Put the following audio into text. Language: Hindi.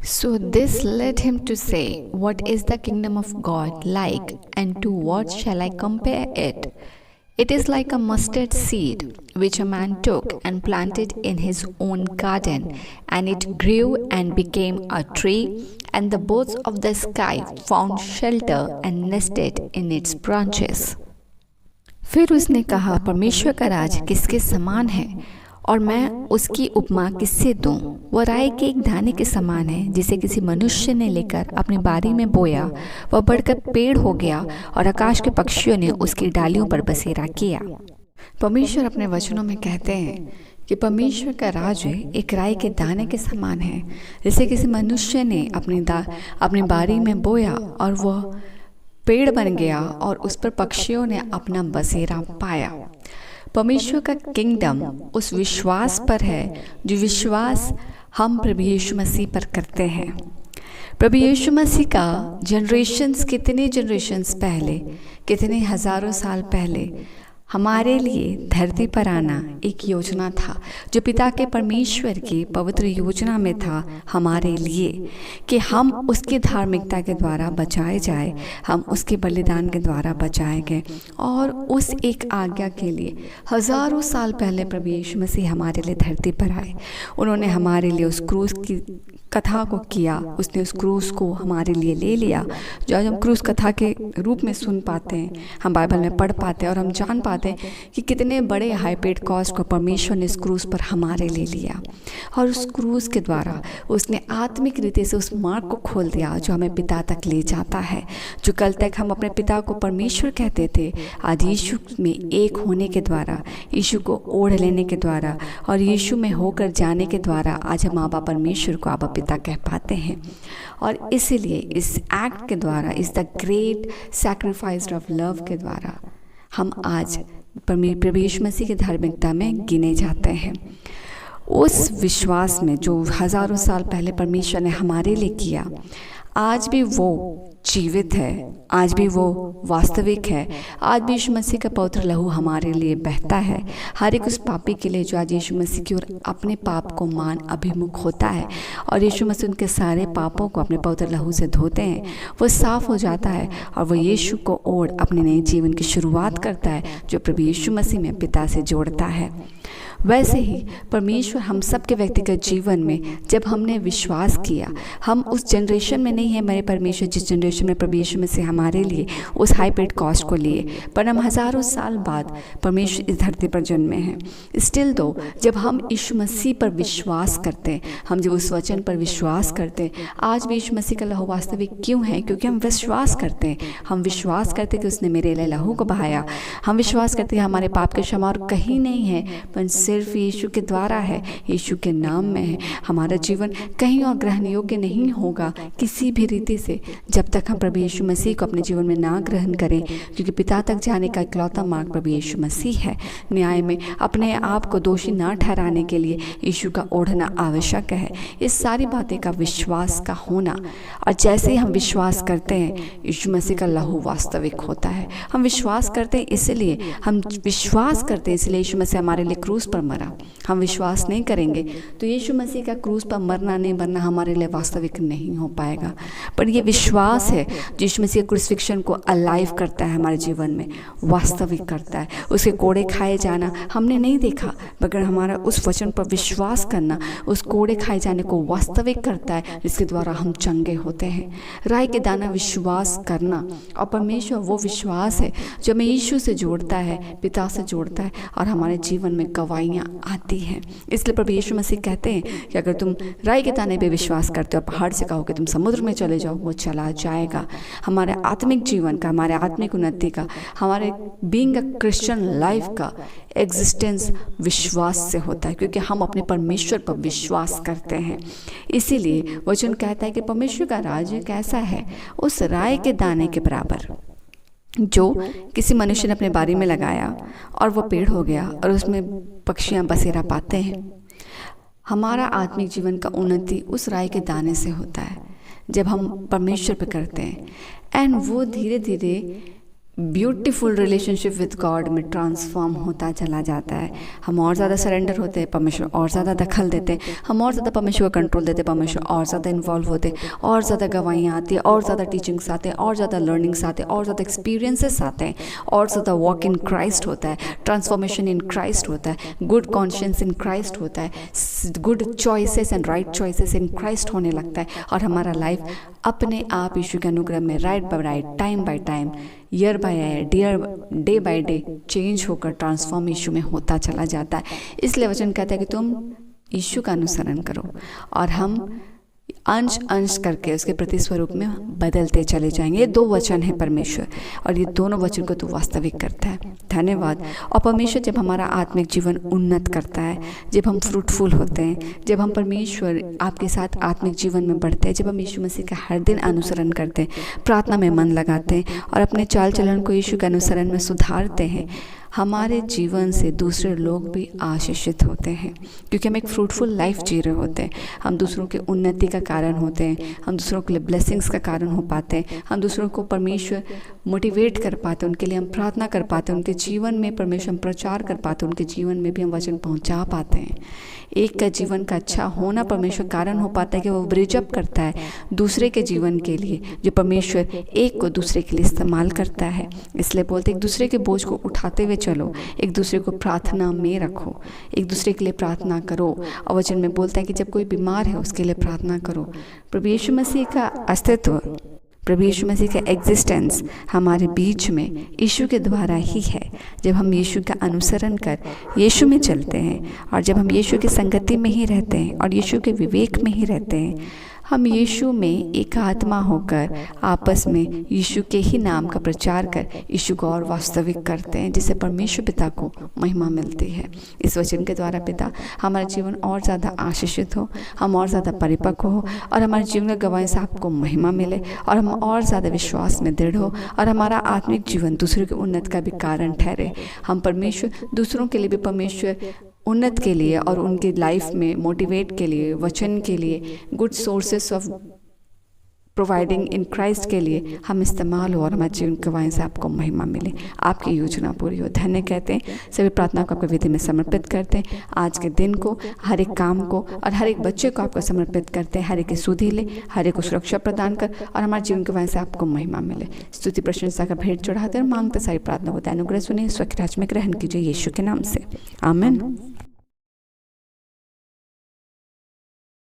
So this led him to say, "What is the kingdom of God like, and to what shall I compare it? It is like a mustard seed, which a man took and planted in his own garden, and it grew and became a tree, and the birds of the sky found shelter and nested in its branches." फिर उसने कहा, परमेश्वर का राज किसके समान है, और मैं उसकी उपमा किससे दूं? वह राई के एक दाने के समान है, जिसे किसी मनुष्य ने लेकर अपनी बारी में बोया। वह बढ़कर पेड़ हो गया, और आकाश के पक्षियों ने उसकी डालियों पर बसेरा किया। परमेश्वर अपने वचनों में कहते हैं कि परमेश्वर का राज्य एक राई के दाने के समान है, जिसे किसी मनुष्य ने अपनी बारी में बोया, और वह पेड़ बन गया, और उस पर पक्षियों ने अपना बसेरा पाया। परमेश्वर का किंगडम उस विश्वास पर है जो विश्वास हम प्रभु यीशु मसीह पर करते हैं। प्रभु यीशु मसीह का कितने जनरेशन्स पहले, कितने हज़ारों साल पहले हमारे लिए धरती पर आना एक योजना था, जो पिता के परमेश्वर की पवित्र योजना में था हमारे लिए, कि हम उसकी धार्मिकता के द्वारा बचाए जाए, हम उसके बलिदान के द्वारा बचाए गए। और उस एक आज्ञा के लिए हज़ारों साल पहले प्रभु यीशु मसीह हमारे लिए धरती पर आए। उन्होंने हमारे लिए उस क्रूस की कथा को किया, उसने उस क्रूस को हमारे लिए ले लिया, जो आज हम क्रूस कथा के रूप में सुन पाते हैं, हम बाइबल में पढ़ पाते हैं, और हम जान पाते हैं कि कितने बड़े हाई पेड कॉस्ट को परमेश्वर ने इस क्रूस पर हमारे लिए लिया। और उस क्रूस के द्वारा उसने आत्मिक रीति से उस मार्ग को खोल दिया जो हमें पिता तक ले जाता है। जो कल तक हम अपने पिता को परमेश्वर कहते थे, आज यीशु में एक होने के द्वारा, यीशु को ओढ़ लेने के द्वारा और यीशु में होकर जाने के द्वारा आज हम आबा परमेश्वर को आबा पिता कह पाते हैं। और इसीलिए इस एक्ट के द्वारा, इस the great sacrifice of love के द्वारा हम आज प्रभु यीशु मसीह की धार्मिकता में गिने जाते हैं। उस विश्वास में जो हज़ारों साल पहले परमेश्वर ने हमारे लिए किया, आज भी वो जीवित है, आज भी वो वास्तविक है। आज भी यीशु मसीह का पवित्र लहू हमारे लिए बहता है, हर एक उस पापी के लिए जो आज यीशु मसीह की ओर अपने पाप को मान अभिमुख होता है, और यीशु मसीह उनके सारे पापों को अपने पवित्र लहू से धोते हैं। वो साफ हो जाता है, और वो यीशु को ओढ़ अपने नए जीवन की शुरुआत करता है, जो प्रभु यीशु मसीह में पिता से जोड़ता है। वैसे ही परमेश्वर हम सब के व्यक्तिगत जीवन में जब हमने विश्वास किया, हम उस जनरेशन में नहीं है मेरे परमेश्वर जिस जनरेशन में प्रभु यीशु मसीह हमारे लिए उस हाई पेड कॉस्ट को लिए, पर हम हज़ारों साल बाद परमेश्वर इस धरती पर जन्मे हैं। स्टिल दो जब हम यीशु मसीह पर विश्वास करते हैं, हम जब उस वचन पर विश्वास करते हैं, आज भी यीशु मसीह का लहू वास्तविक क्यों है? क्योंकि हम विश्वास करते हैं। हम विश्वास करते हैं कि उसने मेरे लिए लहू को बहाया। हम विश्वास करते हैं हमारे पाप के क्षमा और कहीं नहीं है, पर सिर्फ यीशु के द्वारा है, यीशु के नाम में है। हमारा जीवन कहीं और ग्रहण योग्य नहीं होगा किसी भी रीति से, जब तक हम प्रभु यीशु मसीह को अपने जीवन में ना ग्रहण करें, क्योंकि पिता तक जाने का इकलौता मार्ग प्रभु यीशु मसीह है। न्याय में अपने आप को दोषी ना ठहराने के लिए यीशु का ओढ़ना आवश्यक है। इस सारी बातें का विश्वास का होना, और जैसे ही हम विश्वास करते हैं यीशु मसीह का लहू वास्तविक होता है। हम विश्वास करते हैं इसलिए यीशु मसीह हमारे लिए क्रूस पर मरा। हम विश्वास नहीं करेंगे तो यीशु मसीह का क्रूस पर मरना नहीं मरना हमारे लिए वास्तविक नहीं हो पाएगा। पर ये विश्वास है जो यीशु मसीह क्रूसिफिक्शन को अलाइव करता है, हमारे जीवन में वास्तविक करता है। उसके कोड़े खाए जाना हमने नहीं देखा, मगर हमारा उस वचन पर विश्वास करना उस कोड़े खाए जाने को वास्तविक करता है, जिसके द्वारा हम चंगे होते हैं। राय के दाना विश्वास करना, और परमेश्वर वो विश्वास है जो हमें यीशु से जोड़ता है, पिता से जोड़ता है, और हमारे जीवन में गवाहियाँ आती हैं। इसलिए प्रभु यीशु मसीह कहते हैं कि अगर तुम राई के दाने पे विश्वास करते हो, पहाड़ से कहो कि तुम समुद्र में चले जाओ, वो चला जाएगा। हमारे आत्मिक जीवन का, हमारे आत्मिक उन्नति का, हमारे बीइंग अ क्रिश्चियन लाइफ का एग्जिस्टेंस विश्वास से होता है, क्योंकि हम अपने परमेश्वर पर विश्वास करते हैं। इसीलिए वचन कहता है कि परमेश्वर का राज्य कैसा है, उस राई के दाने के बराबर जो किसी मनुष्य ने अपने बारी में लगाया और वो पेड़ हो गया और उसमें पक्षियाँ बसेरा पाते हैं। हमारा आत्मिक जीवन का उन्नति उस राई के दाने से होता है जब हम परमेश्वर पे करते हैं, एंड वो धीरे धीरे ब्यूटीफुल रिलेशनशिप विद गॉड में ट्रांसफॉर्म होता चला जाता है। हम और ज़्यादा सरेंडर होते हैं, परमेश्वर और ज़्यादा दखल देते हैं, हम और ज़्यादा परमेश्वर का कंट्रोल देते हैं, परमेश्वर और ज़्यादा इन्वॉल्व होते हैं, और ज़्यादा गवाहियाँ आती है, और ज़्यादा टीचिंग्स आते हैं, और ज़्यादा लर्निंग्स आते हैं, और ज़्यादा एक्सपीरियंसेस आते हैं, और ज़्यादा वॉक इन क्राइस्ट होता है, ट्रांसफॉर्मेशन इन क्राइस्ट होता है, गुड कॉन्शियंस इन क्राइस्ट होता है, good choices and right choices in Christ होने लगता है, और हमारा लाइफ अपने आप यीशु के अनुग्रह में right by right, time by time, year by year, day by day change होकर ट्रांसफॉर्म यीशु में होता चला जाता है। इसलिए वचन कहता है कि तुम यीशु का अनुसरण करो, और हम अंश अंश करके उसके प्रतिस्वरूप में बदलते चले जाएंगे। ये 2 वचन है परमेश्वर, और ये दोनों वचन को तो वास्तविक करता है। धन्यवाद। और परमेश्वर जब हमारा आत्मिक जीवन उन्नत करता है, जब हम फ्रूटफुल होते हैं, जब हम परमेश्वर आपके साथ आत्मिक जीवन में बढ़ते हैं, जब हम यीशु मसीह का हर दिन अनुसरण करते हैं, प्रार्थना में मन लगाते हैं और अपने चाल चलन को यीशु के अनुसरण में सुधारते हैं, हमारे जीवन से दूसरे लोग भी आशीषित होते हैं, क्योंकि हम एक फ्रूटफुल लाइफ जी रहे होते हैं। हम दूसरों के उन्नति का कारण होते हैं, हम दूसरों के लिए ब्लेसिंग्स का कारण हो पाते हैं, हम दूसरों को परमेश्वर मोटिवेट कर पाते हैं, उनके लिए हम प्रार्थना कर पाते हैं, उनके जीवन में परमेश्वर हम प्रचार कर पाते हैं, उनके जीवन में भी हम वचन पहुंचा पाते हैं। एक का जीवन का अच्छा होना परमेश्वर कारण हो पाता है कि वो ब्रिज अप करता है दूसरे के जीवन के लिए, जो परमेश्वर एक को दूसरे के लिए इस्तेमाल करता है। इसलिए बोलते एक दूसरे के बोझ को उठाते हुए चलो, एक दूसरे को प्रार्थना में रखो, एक दूसरे के लिए प्रार्थना करो। और वचन में बोलता है कि जब कोई बीमार है उसके लिए प्रार्थना करो। प्रभु यीशु मसीह का अस्तित्व, प्रभु यीशु मसीह का एग्जिस्टेंस हमारे बीच में यीशु के द्वारा ही है। जब हम यीशु का अनुसरण कर यीशु में चलते हैं, और जब हम यीशु की संगति में ही रहते हैं और यीशु के विवेक में ही रहते हैं, हम यीशु में एक आत्मा होकर आपस में यीशु के ही नाम का प्रचार कर यीशु को और वास्तविक करते हैं, जिससे परमेश्वर पिता को महिमा मिलती है। इस वचन के द्वारा पिता हमारा जीवन और ज़्यादा आशीषित हो, हम और ज़्यादा परिपक्व हो, और हमारे जीवन के गवाही से आपको महिमा मिले, और हम और ज़्यादा विश्वास में दृढ़ हो, और हमारा आत्मिक जीवन दूसरों के उन्नत का भी कारण ठहरे। हम परमेश्वर दूसरों के लिए भी परमेश्वर उन्नत के लिए और उनकी लाइफ में मोटिवेट के लिए, वचन के लिए, good sources of providing in Christ के लिए हम इस्तेमाल हो, और हमारे जीवन के गवाही से आपको महिमा मिले, आपकी योजना पूरी हो। धन्य कहते हैं, सभी प्रार्थना को आपके विधि में समर्पित करते हैं। आज के दिन को, हर एक काम को और हर एक बच्चे को आपको समर्पित करते हैं। हर एक की सुधि ले, हर एक को सुरक्षा प्रदान कर, और हमारे जीवन के गवाही से आपको महिमा मिले। स्तुति प्रशंसा का भेंट चढ़ाते और मांगते सारी प्रार्थना को अनुग्रह सुनिए, स्वच्छ राज में ग्रहण कीजिए यीशु के नाम से, आमीन।